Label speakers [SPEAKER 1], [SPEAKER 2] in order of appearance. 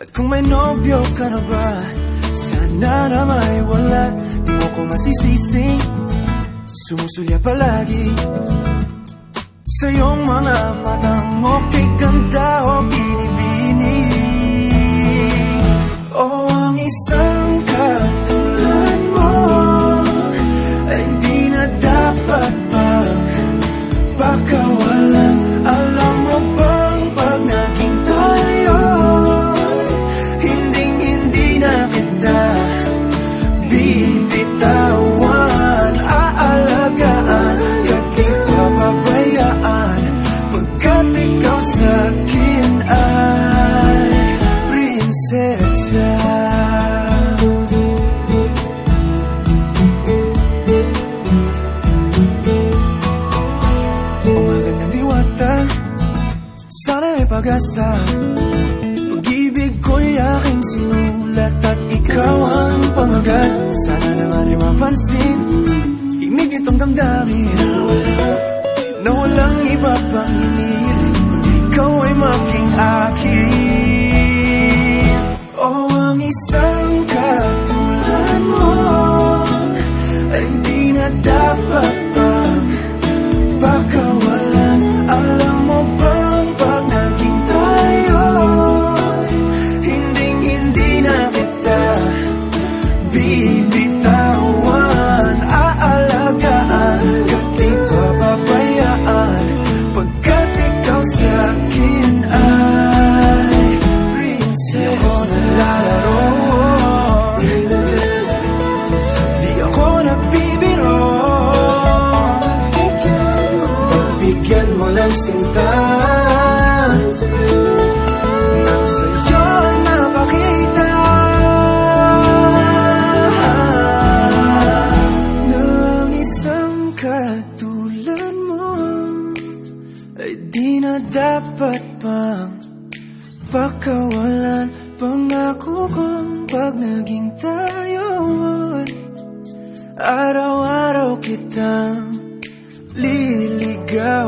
[SPEAKER 1] At kung may nobyo ka na ba, sana na may wala. Di mo ko masisising sumusulya palagi sa iyong mga matang okay ganda o binibini. O ang isang katulad mo ay di na dapat pagkawalan. Alam mo bang pag naging tayo, hinding-hindi na kita bibitawan. Aalagaan at di papabayaan, pagkat ikaw sa'kin ay prinsesa. Sana may pag-asa, pag-ibig ko'y aking sinulat at ikaw ang pamagat. Sana naman ay mapansin, himig itong damdamin na walang iba pang hiniling, kundi ikaw ay maging akin. O ang isang katulad mo ay di na dapat pang pagkawalan. Alam mo ba bibitawan, aalagaan at di papabayaan, pagkat ikaw sa'kin ay prinsesa. Di ako naglalaro, di ako nagbibiro, pagbigyan mo ng sinta nang sa'yo napakita katulad mo ay di na dapat pang pagkawalan. Pangako kong pag naging tayo, araw-araw kitang liligawan.